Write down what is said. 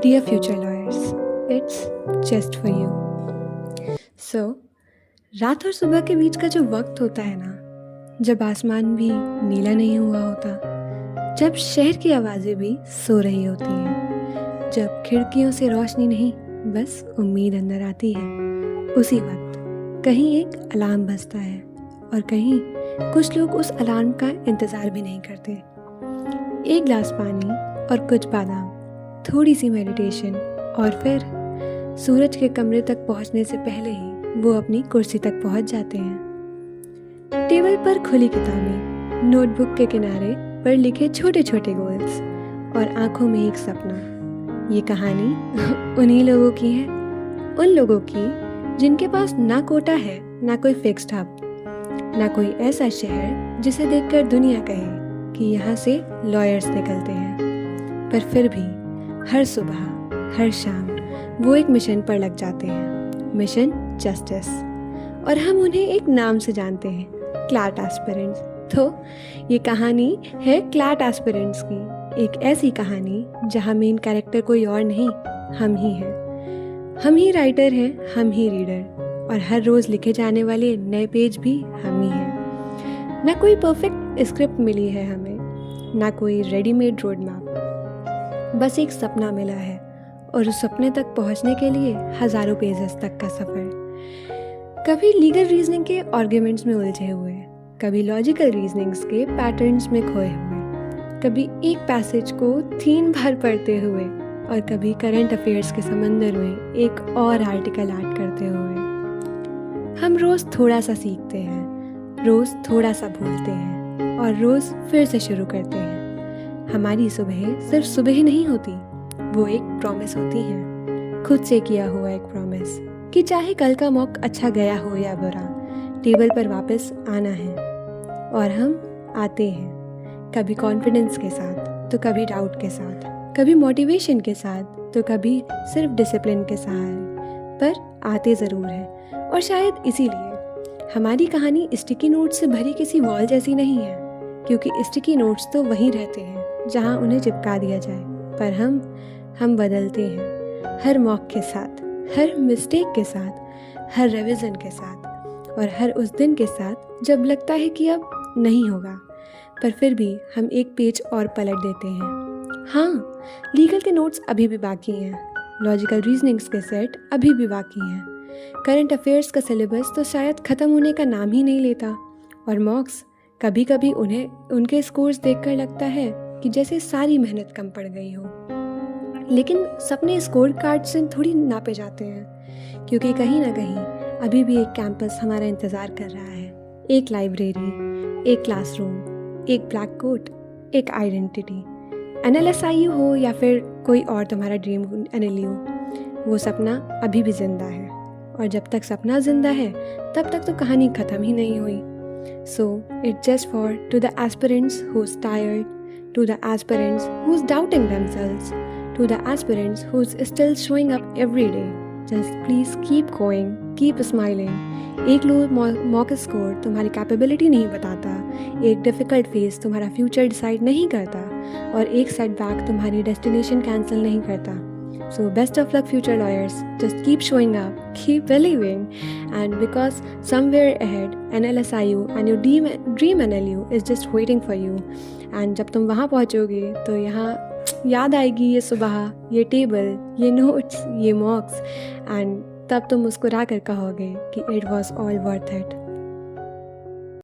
Dear future lawyers, it's just for you. So, रात और सुबह के बीच का जो वक्त होता है ना, जब आसमान भी नीला नहीं हुआ होता, जब शहर की आवाज़ें भी सो रही होती हैं, जब खिड़कियों से रोशनी नहीं बस उम्मीद अंदर आती है, उसी वक्त कहीं एक अलार्म बजता है और कहीं कुछ लोग उस अलार्म का इंतज़ार भी नहीं करते। एक गिलास पानी और कुछ बादाम, थोड़ी सी मेडिटेशन और फिर सूरज के कमरे तक पहुंचने से पहले ही वो अपनी कुर्सी तक पहुंच जाते हैं। टेबल पर खुली किताबें, नोटबुक के किनारे पर लिखे छोटे छोटे गोल्स और आंखों में एक सपना। ये कहानी उन्हीं लोगों की है, उन लोगों की जिनके पास ना कोटा है, ना कोई फिक्स्ड हब, ना कोई ऐसा शहर जिसे देखकर दुनिया कहे कि यहाँ से लॉयर्स निकलते हैं, पर फिर भी हर सुबह हर शाम वो एक मिशन पर लग जाते हैं, मिशन जस्टिस। और हम उन्हें एक नाम से जानते हैं, क्लैट एस्पिरेंट्स। तो ये कहानी है क्लैट एस्पिरेंट्स की, एक ऐसी कहानी जहाँ मेन कैरेक्टर कोई और नहीं, हम ही हैं। हम ही राइटर हैं, हम ही रीडर, और हर रोज़ लिखे जाने वाले नए पेज भी हम ही हैं। ना कोई परफेक्ट स्क्रिप्ट मिली है हमें, ना कोई रेडीमेड रोड मैप, बस एक सपना मिला है और उस सपने तक पहुंचने के लिए हज़ारों पेजेस तक का सफ़र। कभी लीगल रीजनिंग के आर्ग्यूमेंट्स में उलझे हुए, कभी लॉजिकल रीजनिंग्स के पैटर्न्स में खोए हुए, कभी एक पैसेज को 3 बार पढ़ते हुए और कभी करंट अफेयर्स के समंदर में एक और आर्टिकल ऐड करते हुए। हम रोज़ थोड़ा सा सीखते हैं, रोज़ थोड़ा सा भूलते हैं और रोज़ फिर से शुरू करते हैं। हमारी सुबह सिर्फ सुबह नहीं होती, वो एक प्रॉमिस होती है, खुद से किया हुआ एक प्रॉमिस कि चाहे कल का मॉक अच्छा गया हो या बुरा, टेबल पर वापस आना है। और हम आते हैं, कभी कॉन्फिडेंस के साथ तो कभी डाउट के साथ, कभी मोटिवेशन के साथ तो कभी सिर्फ डिसिप्लिन के सहारे, पर आते ज़रूर हैं। और शायद इसीलिए हमारी कहानी स्टिकी नोट से भरी किसी वॉल जैसी नहीं है, क्योंकि स्टिकी नोट्स तो वहीं रहते हैं जहाँ उन्हें चिपका दिया जाए, पर हम बदलते हैं, हर मॉक के साथ, हर मिस्टेक के साथ, हर रिवीजन के साथ और हर उस दिन के साथ जब लगता है कि अब नहीं होगा, पर फिर भी हम एक पेज और पलट देते हैं। हाँ, लीगल के नोट्स अभी भी बाकी हैं, लॉजिकल रीजनिंग्स के सेट अभी भी बाकी हैं, करंट अफेयर्स का सिलेबस तो शायद ख़त्म होने का नाम ही नहीं लेता, और मॉक्स कभी कभी उन्हें उनके स्कोर्स देखकर लगता है कि जैसे सारी मेहनत कम पड़ गई हो। लेकिन सपने स्कोर कार्ड से थोड़ी नापे जाते हैं, क्योंकि कहीं ना कहीं अभी भी एक कैंपस हमारा इंतज़ार कर रहा है, एक लाइब्रेरी, एक क्लासरूम, एक ब्लैक कोट, एक आइडेंटिटी। NLSIU हो या फिर कोई और तुम्हारा ड्रीम NLU, वो सपना अभी भी जिंदा है, और जब तक सपना जिंदा है तब तक तो कहानी ख़त्म ही नहीं हुई। So it's just for to the aspirants who's tired, to the aspirants who's doubting themselves, to the aspirants who's still showing up every day. Just please keep going, keep smiling. एक लो मॉक स्कोर तुम्हारी capability नहीं बताता, एक difficult face तुम्हारा future decide नहीं करता, और एक सेटबैक तुम्हारी डेस्टिनेशन कैंसिल नहीं करता। So best of luck future lawyers, just keep showing up, keep believing, and because somewhere ahead NLSIU and your dream NLU is just waiting for you, and जब तुम वहाँ पहुँचोगे तो यहाँ याद आएगी ये सुबह, ये टेबल, ये नोट्स, ये मॉक्स, and तब तुम मुस्कुरा कर कहोगे कि it was all worth it.